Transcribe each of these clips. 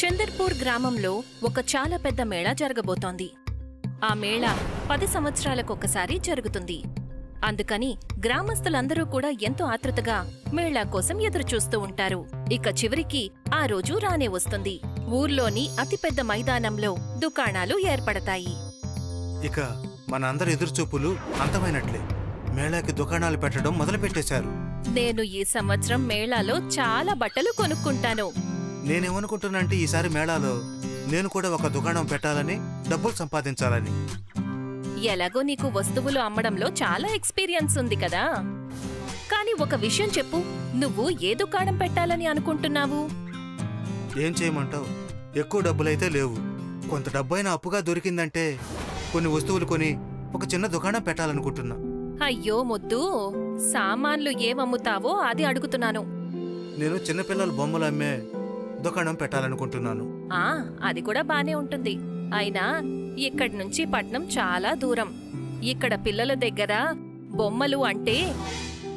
చందర్పూర్ గ్రామంలో ఒక చాలా పెద్ద మేళా జరగబోతోంది. ఆ మేళా 10 సంవత్సరాలకొకసారి జరుగుతుంది. అందుకని గ్రామస్తులందరూ కూడా ఎంతో ఆతృతగా మేళా కోసం ఎదురుచూస్తూ ఉంటారు. ఇక చివరికి ఆ రోజు రానే వస్తుంది. ఊర్లోని అతిపెద్ద మైదానంలో దుకాణాలు ఏర్పడతాయి. ఇక మనందరి ఎదురుచూపులు అంతమైనట్లే. మేళాకి దుకాణాలు పెట్టడం మొదలుపెట్టేశారు. నేను ఈ సంవత్సరం మేళాలో చాలా బట్టలు కొనుక్కుంటాను. నేనేమనుకుంటున్నా అంటే ఈసారి మేళాలో నేను కూడా ఒక దుకాణం పెట్టాలని, డబ్బులు సంపాదించాలని. ఎలాగో నీకు వస్తువులు అమ్మడంలో చాలా ఎక్స్పీరియన్స్ ఉంది కదా. కానీ ఒక విషయం చెప్పు, నువ్వు ఏ దుకాణం పెట్టాలని అనుకుంటున్నావు? ఏం చేయమంటావు? ఎక్కువ డబ్బులైతే లేవు. కొంత డబ్బైనా అప్పుగా దొరికిందంటే కొన్ని వస్తువులు కొని ఒక చిన్న దుకాణం పెట్టాలనుకుంటున్నా. అయ్యో ముద్దు, సామాన్లు ఏమమ్ముతావో అది అడుగుతున్నాను. నేను చిన్నపిల్లల బొమ్మలు అమ్మే దుకాణం పెట్టాలనుకుంటున్నాను. అది కూడా బానే ఉంటుంది. అయినా ఇక్కడి నుంచి పట్నం చాలా దూరం. ఇక్కడ పిల్లల దగ్గర బొమ్మలు అంటే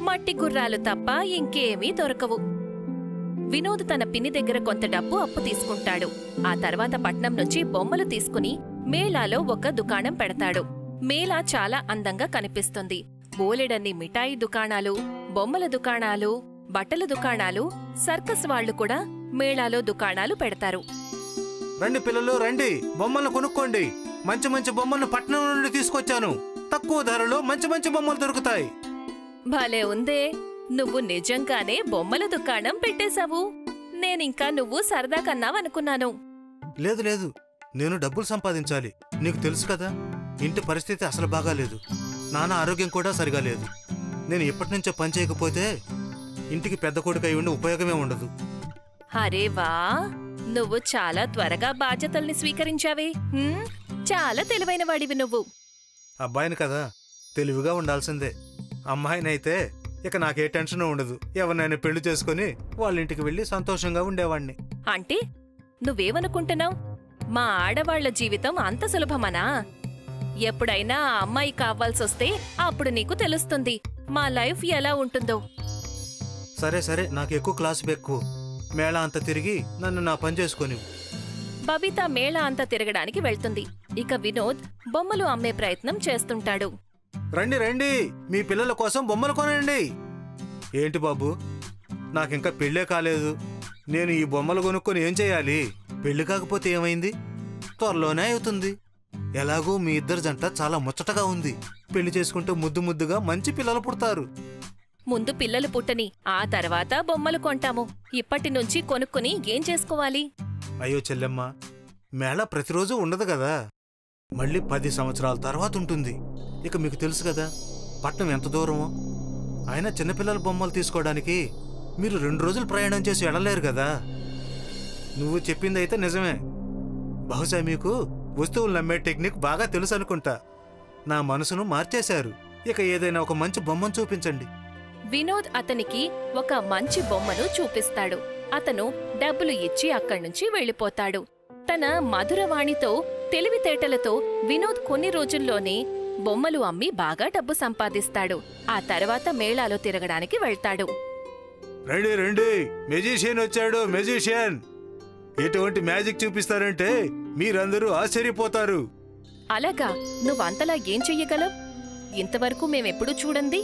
మట్టి గుర్రాలు తప్ప ఇంకేమీ దొరకవు. వినోద్ తన పిన్ని దగ్గర కొంత డబ్బు అప్పు తీసుకుంటాడు. ఆ తర్వాత పట్నం నుంచి బొమ్మలు తీసుకుని మేళాలో ఒక దుకాణం పెడతాడు. మేళా చాలా అందంగా కనిపిస్తుంది. బోలెడన్ని మిఠాయి దుకాణాలు, బొమ్మల దుకాణాలు, బట్టల దుకాణాలు, సర్కస్ వాళ్లు కూడా మేళాలో దుకాణాలు పెడతారు. రండి పిల్లలు, రండి, బొమ్మలను కొనుక్కోండి. మంచి మంచి బొమ్మలను పట్నం నుండి తీసుకొచ్చాను. తక్కువ ధరలో మంచి మంచి బొమ్మలు దొరుకుతాయి. భలే ఉందే, నువ్వు నిజంగానే బొమ్మల దుకాణం పెట్టేశావు. నేనింకా నువ్వు సరదా కన్నావనుకున్నాను. లేదు లేదు, నేను డబ్బులు సంపాదించాలి. నీకు తెలుసు కదా, ఇంటి పరిస్థితి అసలు బాగాలేదు. నాన్న ఆరోగ్యం కూడా సరిగా లేదు. నేను ఇప్పటినుంచో పని చేయకపోతే ఇంటికి పెద్ద కొడుకై ఉండి ఉపయోగమే ఉండదు. అరే వా, నువ్వు చాలా త్వరగా బాధ్యతల్ని స్వీకరించావే. చాలా తెలివైన వాడివి నువ్వు. అబ్బాయిని కదా, తెలివిగా ఉండాల్సిందే. అమ్మాయినైతే ఇక నాకే టెన్షన్ ఉండదు. ఎవరినైనా పెళ్లి చేసుకుని వాళ్ళ ఇంటికి వెళ్లి సంతోషంగా ఉండేవాణ్ణి. అంటే నువ్వేమనుకుంటున్నావు? మా ఆడవాళ్ల జీవితం అంత సులభమనా? ఎప్పుడైనా ఆ అమ్మాయి కావాల్సొస్తే అప్పుడు నీకు తెలుస్తుంది మా లైఫ్ ఎలా ఉంటుందో. సరే సరే, నాకు ఎక్కువ క్లాసు బెక్కు. మేళా అంతా తిరిగి నన్ను నా పని చేసుకొని. బబిత మేళా అంతా తిరగడానికి వెళ్తుంది. ఇక వినోద్ బొమ్మలు అమ్మే ప్రయత్నం చేస్తుంటాడు. రండి రండి, మీ పిల్లల కోసం బొమ్మలు కొనండి. ఏంటి బాబు, నాకింకా పెళ్ళే కాలేదు. నేను ఈ బొమ్మలు కొనుక్కొని ఏం చేయాలి? పెళ్లి కాకపోతే ఏమైంది? త్వరలోనే అవుతుంది. ఎలాగూ మీ ఇద్దరు జంట చాలా ముచ్చటగా ఉంది. పెళ్లి చేసుకుంటే ముద్దు ముద్దుగా మంచి పిల్లలు పుడతారు. ముందు పిల్లలు పుట్టని, ఆ తర్వాత బొమ్మలు కొంటాము. ఇప్పటి నుంచి కొనుక్కుని ఏం చేసుకోవాలి? అయ్యో చెల్లెమ్మ, మేళా ప్రతిరోజు ఉండదు కదా. మళ్ళీ 10 సంవత్సరాల తర్వాత ఉంటుంది. ఇక మీకు తెలుసు కదా పట్నం ఎంత దూరమో. అయినా చిన్నపిల్లల బొమ్మలు తీసుకోవడానికి మీరు 2 రోజులు ప్రయాణం చేసి వెళ్ళలేరు కదా. నువ్వు చెప్పింది అయితే నిజమే. బహుశా మీకు వస్తువులు నమ్మే టెక్నిక్ బాగా తెలుసు అనుకుంటా. నా మనసును మార్చేశారు. ఇక ఏదైనా ఒక మంచి బొమ్మను చూపించండి. వినోద్ అతనికి ఒక మంచి బొమ్మను చూపిస్తాడు. అతను డబ్బులు ఇచ్చి అక్కడ్నుంచి వెళ్లిపోతాడు. తన మధురవాణితో, తెలివితేటలతో వినోద్ కొన్ని రోజుల్లోనే బొమ్మలు అమ్మి బాగా డబ్బు సంపాదిస్తాడు. ఆ తర్వాత మేళాలో తిరగడానికి వెళ్తాడు. రండి రండి, మెజిషియన్ వచ్చాడు, మెజిషియన్. ఎటువంటి మ్యాజిక్ చూపిస్తారంటే మీరందరూ ఆశ్చర్యపోతారు. అలాగా, నువ్వంతలా ఏం చెయ్యగలవు? ఇంతవరకు మేమెప్పుడూ చూడండి.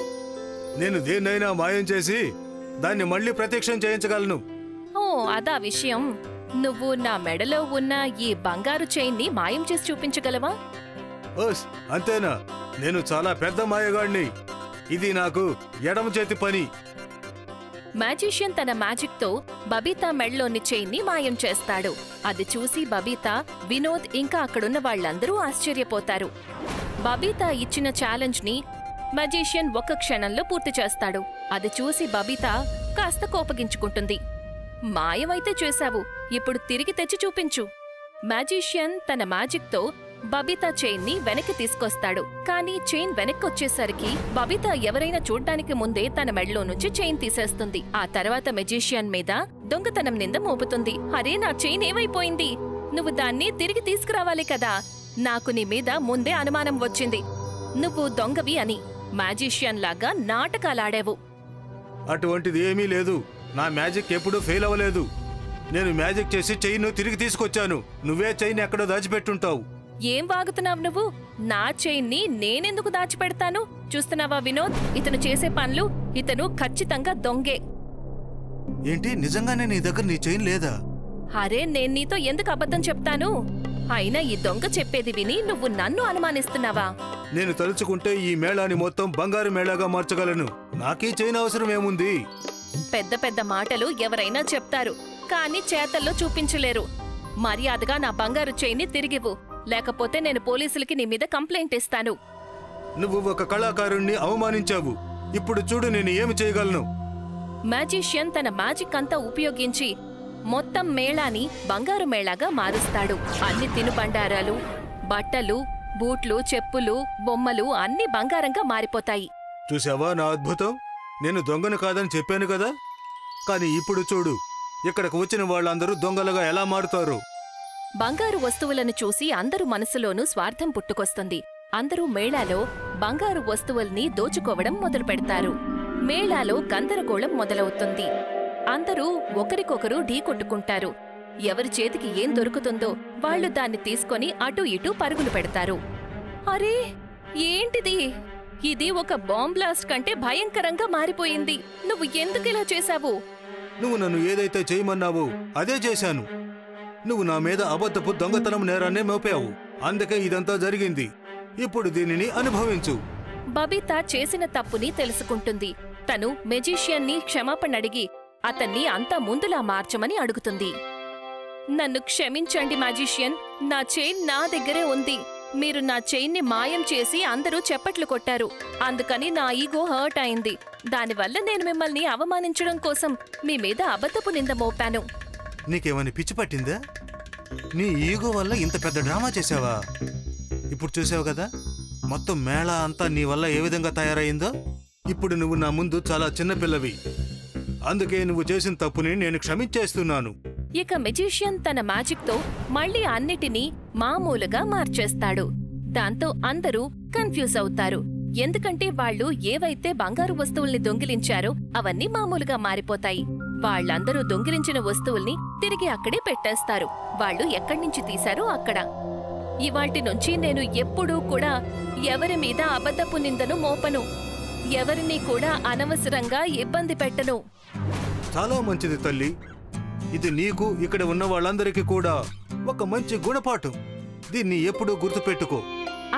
నేను దేన్నైనా మాయం చేసి దాన్ని మళ్ళీ ప్రత్యక్షం చేయించగలను. ఓ, అదా విషయం. నువ్వు నా మెడలో ఉన్న ఈ బంగారు చైన్ని మాయం చేసి చూపించగలవా? ఓస్, అంతేనా? నేను చాలా పెద్ద మాయగాడిని. ఇది నాకు ఎడమ చేతి పని. మ్యాజిషియన్ తన మ్యాజిక్ తో బబితా మెడలోని చైన్ని మాయం చేస్తాడు. అది చూసి బబితా, వినోద్ ఇంకా అక్కడున్న వాళ్లందరూ ఆశ్చర్యపోతారు. బబితా ఇచ్చిన ఛాలెంజ్ ని మ్యాజిషియన్ ఒక్క క్షణంలో పూర్తి చేస్తాడు. అది చూసి బబితా కాస్త కోపగించుకుంటుంది. మాయమైతే చేశావు, ఇప్పుడు తిరిగి తెచ్చి చూపించు. మ్యాజిషియన్ తన మ్యాజిక్ తో బబితా చైన్ ని వెనక్కి తీసుకొస్తాడు. కానీ చైన్ వెనక్కొచ్చేసరికి బబితా ఎవరైనా చూడ్డానికి ముందే తన మెడలో నుంచి చైన్ తీసేస్తుంది. ఆ తర్వాత మెజిషియన్ మీద దొంగతనం నింద మోపుతుంది. అరే, నా చైన్ ఏమైపోయింది? నువ్వు దాన్ని తిరిగి తీసుకురావాలి కదా. నాకు నీ మీద ముందే అనుమానం వచ్చింది, నువ్వు దొంగవి అని. మ్యాజిషియన్ లాగా నాటకాలాడావు. అటువంటిది ఏమీ లేదు. నా మ్యాజిక్ ఎప్పుడూ ఫెయిల్ అవ్వలేదు. నేను మ్యాజిక్ చేసి చైన్ తిరిగి తీసుకొచ్చాను. నువ్వే చైన్ ఎక్కడో దాచిపెట్టుంటావు. ఏం వాగుతున్నావు నువ్వు? నా చైన్ని నేనెందుకు దాచిపెడతాను? చూస్తున్నావా వినోద్, ఇతను చేసే పనులు? ఇతను ఖచ్చితంగా దొంగే. ఏంటి, నిజంగానే నీ దగ్గర నీ చైన్ లేదా? అరే, నేను నీతో ఎందుకు అబద్ధం చెప్తాను? అయినా ఈ దొంగ చెప్పేది విని నువ్వు నన్ను అనుమానిస్తున్నావా? నేను తలుచుకుంటే ఈ మేళాని మొత్తం బంగారు మేళాగా మార్చగలను. నాకీ చైన్ అవసరం ఏముంది? పెద్ద పెద్ద మాటలు ఎవరైనా చెప్తారు, కానీ చేతల్లో చూపించలేరు. మర్యాదగా నా బంగారు చైన్ని తిరిగివ్వు, లేకపోతే నేను పోలీసులకి నీ మీద కంప్లైంట్ ఇస్తాను. నువ్వు ఒక కళాకారుణ్ణి అవమానించావు. ఇప్పుడు చూడు నేను ఏమి చేయగలను. మ్యాజిషియన్ తన మ్యాజిక్ అంతా ఉపయోగించి మొత్తం మేళాని బంగారు మేళాగా మారుస్తాడు. అన్ని తినుబండారాలు, బట్టలు, బూట్లు, చెప్పులు, బొమ్మలు అన్ని బంగారంగా మారిపోతాయి. చూసావా నా అద్భుతం? నేను దొంగను కాదని చెప్పాను కదా. కానీ ఇప్పుడు చూడు, ఇక్కడికి వచ్చిన వాళ్ళందరూ దొంగలుగా ఎలా మారుతారు. బంగారు వస్తువులను చూసి అందరూ మనసులోనూ స్వార్థం పుట్టుకొస్తుంది. అందరూ మేళాలో బంగారు వస్తువుల్ని దోచుకోవడం మొదలు పెడతారు. మేళాలో గందరగోళం మొదలవుతుంది. అందరూ ఒకరికొకరు ఢీకొట్టుకుంటారు. ఎవరి చేతికి ఏం దొరుకుతుందో వాళ్లు దాన్ని తీసుకొని అటూ ఇటూ పరుగులు పెడతారు. అరే, ఏంటిది? ఇది ఒక బాంబ్ బ్లాస్ట్ కంటే భయంకరంగా మారిపోయింది. నువ్వు ఎందుకిలా చేశావు? నువ్వు నన్ను ఏదైతే చేయమన్నావో అదే చేశాను. నువ్వు నా మీద అబద్ధపు దొంగతనం నేరాన్నే మోపావు. అందుకే ఇదంతా జరిగింది. ఇప్పుడు దీనిని అనుభవించు. బబితా చేసిన తప్పుని తెలుసుకుంటుంది. తను మెజిషియన్ని క్షమాపణ అడిగి అతన్ని అంతా ముందులా మార్చమని అడుగుతుంది. నన్ను క్షమించండి మ్యాజిషియన్, నా చైన్ నా దగ్గరే ఉంది. మీరు నా చైన్ని మాయం చేసి అందరూ చప్పట్లు కొట్టారు. అందుకని నా ఈగో హర్ట్ అయింది. దానివల్ల నేను మిమ్మల్ని అవమానించడం కోసం మీ మీద అబద్ధపు నింద మోపాను. నీకేమని పిచ్చి పట్టిందా? నీ ఈగో వల్ల ఇంత పెద్ద డ్రామా చేసావా? ఇప్పుడు చూసావు కదా, మొత్తం మేళా అంతా నీ వల్ల ఏ విధంగా తయారయ్యిందో. ఇప్పుడు నువ్వు నా ముందు చాలా చిన్నపిల్లవి. అందుకే నువ్వు చేసిన తప్పుని నేను క్షమించేస్తున్నాను. ఇక మెజిషియన్ తన మ్యాజిక్తో మళ్లీ అన్నిటినీ మామూలుగా మార్చేస్తాడు. దాంతో అందరూ కన్ఫ్యూజ్ అవుతారు. ఎందుకంటే వాళ్లు ఏవైతే బంగారు వస్తువుల్ని దొంగిలించారో అవన్నీ మామూలుగా మారిపోతాయి. వాళ్లందరూ దొంగిలించిన వస్తువుల్ని తిరిగి అక్కడే పెట్టేస్తారు. వాళ్లు ఎక్కడ్నించి తీశారో అక్కడ. ఇవాల్టి నుంచి నేను ఎప్పుడూ కూడా ఎవరి మీద అబద్ధపు నిందను మోపను. ఎవరినీ కూడా అనవసరంగా ఇబ్బంది పెట్టను. చాలా మంచిది తల్లి. ఇది నీకు, ఇక్కడ ఉన్న వాళ్ళందరికీ కూడా ఒక మంచి గుణపాఠం. దీన్ని ఎప్పుడూ గుర్తుపెట్టుకో.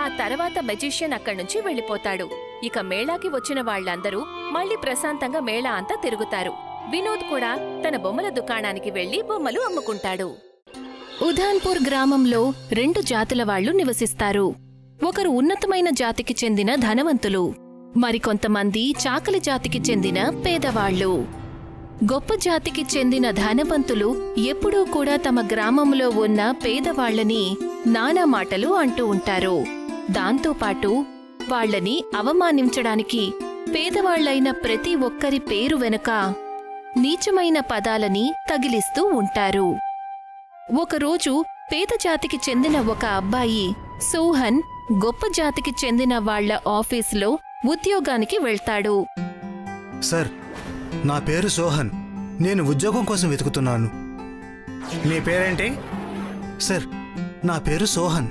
ఆ తర్వాత మెజిషియన్ అక్కడ్నుంచి వెళ్ళిపోతాడు. ఇక మేళాకి వచ్చిన వాళ్లందరూ మళ్లీ ప్రశాంతంగా మేళా అంతా తిరుగుతారు. వినోద్ కూడా తన బొమ్మల దుకాణానికి వెళ్లి బొమ్మలు అమ్ముకుంటాడు. ఉధాన్పూర్ గ్రామంలో 2 జాతుల వాళ్లు నివసిస్తారు. ఒకరు ఉన్నతమైన జాతికి చెందిన ధనవంతులు, మరికొంతమంది చాకలి జాతికి చెందిన పేదవాళ్లు. గొప్ప జాతికి చెందిన ధనవంతులు ఎప్పుడూ కూడా తమ గ్రామంలో ఉన్న పేదవాళ్లని నానా మాటలు అంటూ ఉంటారు. దాంతోపాటు వాళ్లని అవమానించడానికి పేదవాళ్లైన ప్రతి ఒక్కరి పేరు వెనుక నీచమైన పదాలని తగిలిస్తూ ఉంటారు. ఒకరోజు పేద జాతికి చెందిన ఒక అబ్బాయి సోహన్ గొప్ప జాతికి చెందిన వాళ్ల ఆఫీసులో ఉద్యోగానికి వెళ్తాడు. సార్, నా పేరు సోహన్. నేను ఉద్యోగం కోసం వెతుకుతున్నాను. నీ పేరేంటి? సార్, నా పేరు సోహన్.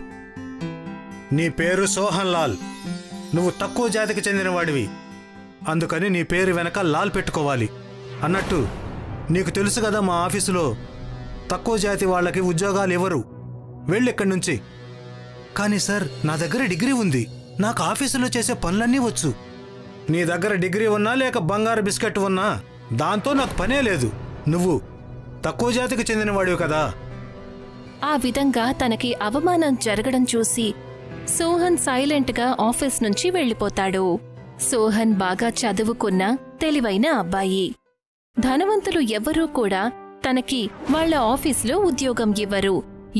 నీ పేరు సోహన్ లాల్. నువ్వు తక్కువ జాతికి చెందినవాడివి, అందుకని నీ పేరు వెనక లాల్ పెట్టుకోవాలి. అన్నట్టు నీకు తెలుసు కదా, మా ఆఫీసులో తక్కువ జాతి వాళ్ళకి ఉద్యోగాలు ఇవ్వరు. వెళ్ళిక్కడి నుంచి. కానీ సార్, నా దగ్గర డిగ్రీ ఉంది. నాకు ఆఫీసులో చేసే పనులన్నీ వచ్చు. నీ దగ్గర డిగ్రీ ఉన్నా లేక బంగారు బిస్కెట్ ఉన్నా దాంతో నాకు పనే లేదు. నువ్వు తక్కువ జాతికి చెందినవాడివి కదా. ఆ విధంగా తనకి అవమానం జరగడం చూసి సోహన్ సైలెంట్గా ఆఫీస్ నుంచి వెళ్ళిపోతాడు. సోహన్ బాగా చదువుకున్న తెలివైన అబ్బాయి. ధనవంతులు ఎవ్వరూ కూడా తనకి వాళ్ల ఆఫీసులో ఉద్యోగం ఇవ్వరు.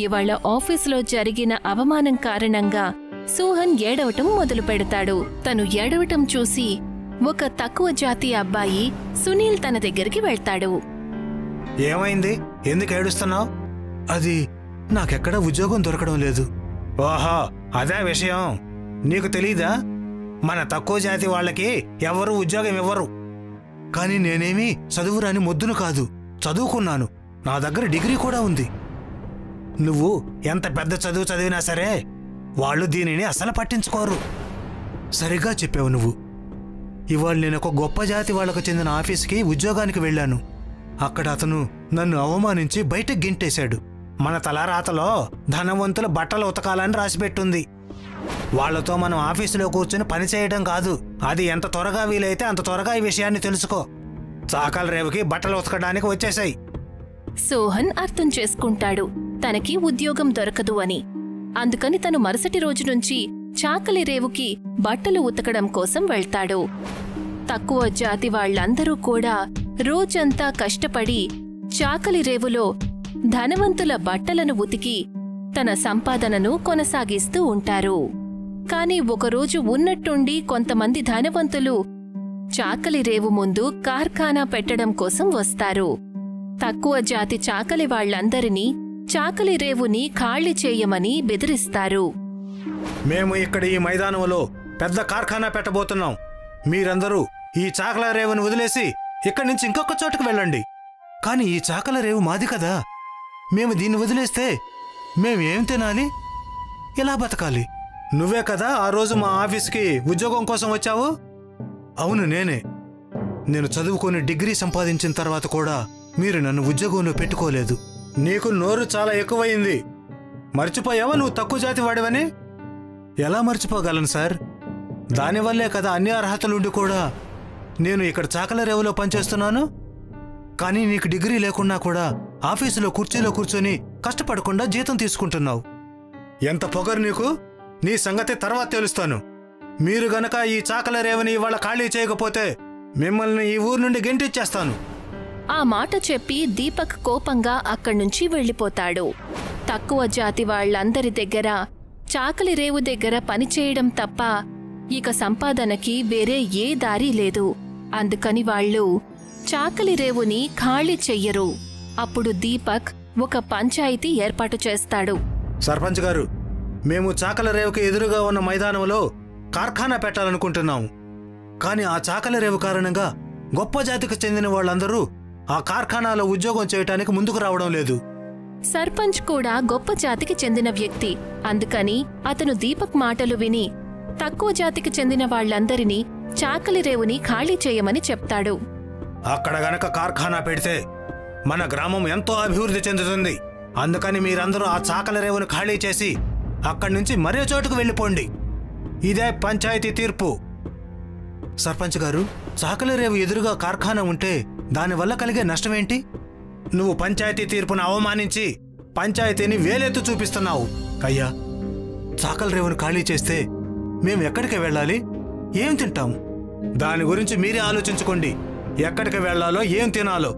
ఇవాళ్ల ఆఫీసులో జరిగిన అవమానం కారణంగా సోహన్ ఏడవటం మొదలు పెడతాడు. తను ఏడవటం చూసి ఒక తక్కువ జాతి అబ్బాయి సునీల్ తన దగ్గరికి వెళ్తాడు. ఏమైంది? ఎందుకు ఏడుస్తున్నావు? అది నాకెక్కడా ఉద్యోగం దొరకడం లేదు. ఓహో, అదే విషయం. నీకు తెలీదా? మన తక్కువ జాతి వాళ్ళకి ఎవరూ ఉద్యోగం ఇవ్వరు. కానీ నేనేమీ చదువురాని మొద్దును కాదు, చదువుకున్నాను. నా దగ్గర డిగ్రీ కూడా ఉంది. నువ్వు ఎంత పెద్ద చదువు చదివినా సరే వాళ్ళు దీనిని అసలు పట్టించుకోరు. సరిగ్గా చెప్పావు నువ్వు. ఇవాళ నేను ఒక గొప్ప జాతి వాళ్లకు చెందిన ఆఫీస్కి ఉద్యోగానికి వెళ్ళాను. అక్కడ అతను నన్ను అవమానించి బయటకు గింటేశాడు. మన తలరాతలో ధనవంతుల బట్టలు ఉతకాలని రాసిపెట్టుంది. వాళ్లతో మనం ఆఫీసులో కూర్చుని పని చేయడం కాదు. అది ఎంత త్వరగా వీలైతే అంత త్వరగా ఈ విషయాన్ని తెలుసుకో. చాకలి రేవుకి బట్టలు ఉతకడానికి వచ్చేసాయి. సోహన్ అర్థం చేసుకుంటాడు తనకి ఉద్యోగం దొరకదు అని. అందుకని తను మరుసటి రోజు నుంచి చాకలి రేవుకి బట్టలు ఉతకడం కోసం వెళ్తాడు. తక్కువ జాతి వాళ్లందరూ కూడా రోజంతా కష్టపడి చాకలి రేవులో ధనవంతుల బట్టలను ఉతికి తన సంపాదనను కొనసాగిస్తూ ఉంటారు. కాని ఒకరోజు ఉన్నట్టుండి కొంతమంది ధనవంతులు చాకలి రేవు ముందు కార్ఖానా పెట్టడం కోసం వస్తారు. తక్కువ జాతి చాకలి వాళ్లందరినీ చాకలి రేవుని ఖాళీ చేయమని బెదిరిస్తారు. మేము ఇక్కడ ఈ మైదానంలో పెద్ద కార్ఖానా పెట్టబోతున్నాం. మీరందరూ ఈ చాకల రేవుని వదిలేసి ఇక్కడి నుంచి ఇంకొక చోటుకు వెళ్ళండి. కాని ఈ చాకల రేవు మాది కదా. మేము దీన్ని వదిలేస్తే మేమేం తినాలి, ఎలా బతకాలి? నువ్వే కదా ఆ రోజు మా ఆఫీస్కి ఉద్యోగం కోసం వచ్చావు. అవును, నేనే. నేను చదువుకొని డిగ్రీ సంపాదించిన తర్వాత కూడా మీరు నన్ను ఉద్యోగంలో పెట్టుకోలేదు. నీకు నోరు చాలా ఎక్కువయింది. మర్చిపోయావా నువ్వు తక్కువ జాతి వాడివని? ఎలా మర్చిపోగలను సార్? దానివల్లే కదా అన్ని అర్హతలుండి కూడా నేను ఇక్కడ చాకల రేవులో పనిచేస్తున్నాను. కానీ నీకు డిగ్రీ లేకున్నా కూడా ఆఫీసులో కుర్చీలో కూర్చొని కష్టపడకుండా జీతం తీసుకుంటున్నావు. ఎంత పొగరు నీకు! నీ సంగతి తర్వాత తెలుస్తాను. మీరు గనక ఈ చాకల రేవుని ఇవాళ ఖాళీ చేయకపోతే మిమ్మల్ని ఈ ఊరు నుండి గెంటిచ్చేస్తాను. ఆ మాట చెప్పి దీపక్ కోపంగా అక్కడ్నుంచి వెళ్ళిపోతాడు. తక్కువ జాతి వాళ్లందరి దగ్గర చాకలి రేవు దగ్గర పనిచేయడం తప్ప ఇక సంపాదనకి వేరే ఏ దారి లేదు. అందుకని వాళ్ళు చాకలి రేవుని ఖాళీ చెయ్యరు. అప్పుడు దీపక్ ఒక పంచాయతీ ఏర్పాటు చేస్తాడు. సర్పంచ్ గారు, మేము చాకల రేవుకి ఎదురుగా ఉన్న మైదానంలో కార్ఖానా పెట్టాలనుకుంటున్నాము. కాని ఆ చాకల రేవు కారణంగా గొప్ప జాతికి చెందిన వాళ్ళందరూ ఆ కార్ఖానాలో ఉద్యోగం చేయటానికి ముందుకు రావడం లేదు. సర్పంచ్ కూడా గొప్ప జాతికి చెందిన వ్యక్తి. అందుకని అతను దీపక్ మాటలు విని తక్కువ జాతికి చెందిన వాళ్లందరినీ చాకలి రేవుని ఖాళీ చేయమని చెప్తాడు. అక్కడ గనక కార్ఖానా పెడితే మన గ్రామం ఎంతో అభివృద్ధి చెందుతుంది. అందుకని మీరందరూ ఆ చాకలి రేవును ఖాళీ చేసి అక్కడి నుంచి మరో చోటుకు వెళ్ళిపోండి. ఇదే పంచాయతీ తీర్పు. సర్పంచ్ గారు, చాకలి రేవు ఎదురుగా కార్ఖానా ఉంటే దానివల్ల కలిగే నష్టమేంటి? నువ్వు పంచాయతీ తీర్పును అవమానించి పంచాయతీని వేలెత్తు చూపిస్తున్నావు. అయ్యా, చాకలి రేవును ఖాళీ చేస్తే మేము ఎక్కడికి వెళ్ళాలి, ఏం తింటాం? దాని గురించి మీరే ఆలోచించుకోండి. ఎక్కడికి వెళ్లాలో, ఏం తినాలో.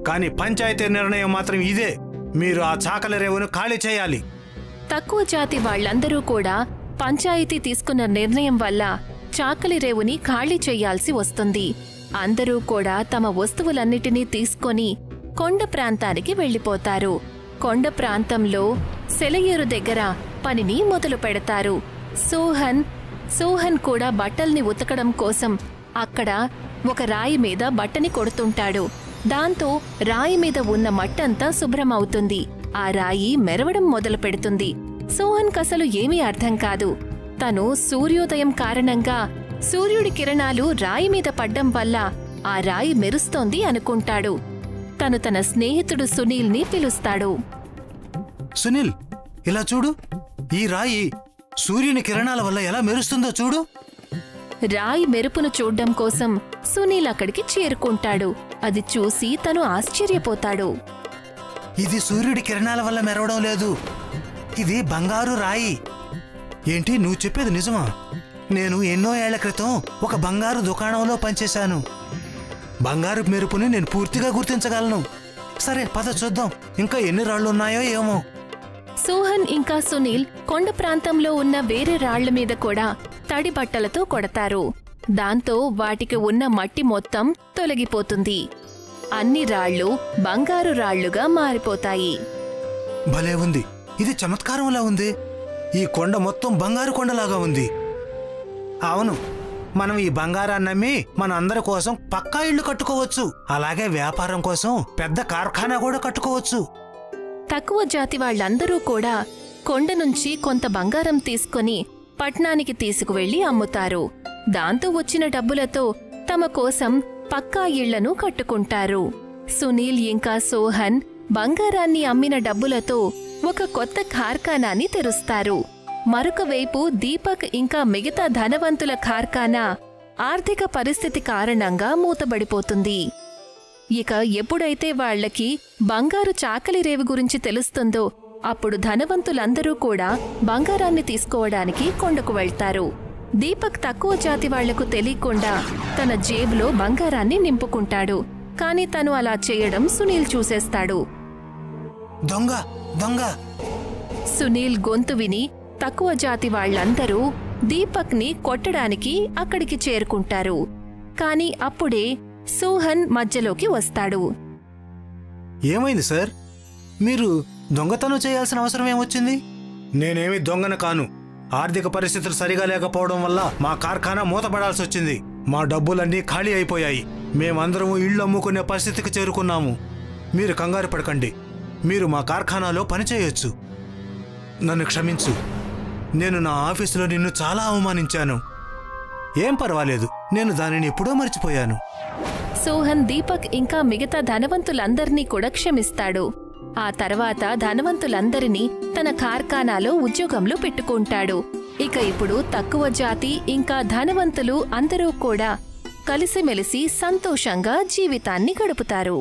కాని పంచాయతీ నిర్ణయం మాత్రం ఇదే. మీరు ఆ చాకలి రేవును ఖాళీ చేయాలి. తక్కువ జాతి వాళ్లందరూ కూడా పంచాయతీ తీసుకున్న నిర్ణయం వల్ల చాకలి రేవుని ఖాళీ చెయ్యాల్సి వస్తుంది. అందరూ కూడా తమ వస్తువులన్నిటినీ తీసుకొని కొండ ప్రాంతానికి వెళ్లిపోతారు. కొండ ప్రాంతంలో సెలయేరు దగ్గర పనిని మొదలు పెడతారు. సోహన్ కూడా బట్టల్ని ఉతకడం కోసం అక్కడ ఒక రాయి మీద బట్టని కొడుతుంటాడు. దాంతో రాయి మీద ఉన్న మట్టంతా శుభ్రమవుతుంది. ఆ రాయి మెరవడం మొదలు పెడుతుంది. సోహన్ కసలు ఏమీ అర్థం కాదు. తను సూర్యోదయం కారణంగా సూర్యుడి కిరణాలు రాయి మీద పడ్డం వల్ల ఆ రాయి మెరుస్తోంది అనుకుంటాడు. తను తన స్నేహితుడు సునీల్ని పిలుస్తాడు. సునీల్, ఇలా చూడు. ఈ రాయి సూర్యుని కిరణాల వల్ల ఎలా మెరుస్తుందో చూడు. రాయి మెరుపును చూడ్డం కోసం సునీల్ అక్కడికి చేరుకుంటాడు. అది చూసి తను ఆశ్చర్యపోతాడు. ఇది సూర్యుడి కిరణాల వల్ల మెరవడం లేదు, ఇది బంగారు రాయి. ఏంటి, నువ్వు చెప్పేది నిజమా? నేను ఎన్నో ఏళ్ల క్రితం ఒక బంగారు దుకాణంలో పనిచేశాను. బంగారు మెరుపుని నేను పూర్తిగా గుర్తించగలను. సరే, పద చూద్దాం ఇంకా ఎన్ని రాళ్లున్నాయో ఏమో. సోహన్ ఇంకా సునీల్ కొండ ప్రాంతంలో ఉన్న వేరే రాళ్ల మీద కూడా తడి బట్టలతో కొడతారు. దాంతో వాటికి ఉన్న మట్టి మొత్తం తొలగిపోతుంది. అన్ని రాళ్లు బంగారు రాళ్లుగా మారిపోతాయి. భలే ఉంది, ఇది చమత్కారంలా ఉంది. ఈ కొండ మొత్తం బంగారు కొండలాగా ఉంది. అవును, మనం ఈ బంగారాన్ని అమ్మి మన అందరి కోసం పక్కా ఇళ్లు కట్టుకోవచ్చు. అలాగే వ్యాపారం కోసం పెద్ద కార్ఖానా కూడా కట్టుకోవచ్చు. తక్కువ జాతి వాళ్లందరూ కూడా కొండ నుంచి కొంత బంగారం తీసుకొని పట్నానికి తీసుకువెళ్లి అమ్ముతారు. దాంతో వచ్చిన డబ్బులతో తమ కోసం పక్కా ఇళ్లను కట్టుకుంటారు. సునీల్ ఇంకా సోహన్ బంగారాన్ని అమ్మిన డబ్బులతో ఒక కొత్త కార్ఖానాని తెరుస్తారు. మరొక వైపు దీపక్ ఇంకా మిగతా ధనవంతుల కార్ఖానా ఆర్థిక పరిస్థితి కారణంగా మూతబడిపోతుంది. ఇక ఎప్పుడైతే వాళ్లకి బంగారు చాకలి రేవు గురించి తెలుస్తుందో అప్పుడు ధనవంతులందరూ కూడా బంగారాన్ని తీసుకోవడానికి కొండకు వెళ్తారు. దీపక్ తక్కువ జాతి వాళ్లకు తెలియకుండా తన జేబులో బంగారాన్ని నింపుకుంటాడు. కాని తను అలా చేయడం సునీల్ చూసేస్తాడు. దొంగ దొంగ! సునీల్ గొంతు విని తక్కువ జాతి వాళ్లందరూ దీపక్ ని కొట్టడానికి అక్కడికి చేరుకుంటారు. కాని అప్పుడే సోహన్ మధ్యలోకి వస్తాడు. ఏమైంది సార్? మీరు దొంగతనం చేయాల్సిన అవసరం ఏమొచ్చింది? నేనేమి దొంగన కాను. ఆర్థిక పరిస్థితులు సరిగా లేకపోవడం వల్ల మా కార్ఖానా మూతపడాల్సి వచ్చింది. మా డబ్బులన్నీ ఖాళీ అయిపోయాయి. మేమందరము ఇళ్లు అమ్ముకునే పరిస్థితికి చేరుకున్నాము. మీరు కంగారు పడకండి. మీరు మా కార్ఖానాలో పనిచేయొచ్చు. నన్ను క్షమించు. నేను నా ఆఫీసులో నిన్ను చాలా అవమానించాను. ఏం పర్వాలేదు, నేను దానిని ఎప్పుడో మర్చిపోయాను. సోహన్ దీపక్ ఇంకా మిగతా ధనవంతులందర్నీ కూడా క్షమిస్తాడు. ఆ తర్వాత ధనవంతులందరినీ తన కార్ఖానాలో ఉద్యోగంలో పెట్టుకుంటాడు. ఇక ఇప్పుడు తక్కువ జాతి ఇంకా ధనవంతులు అందరూ కూడా కలిసిమెలిసి సంతోషంగా జీవితాన్ని గడుపుతారు.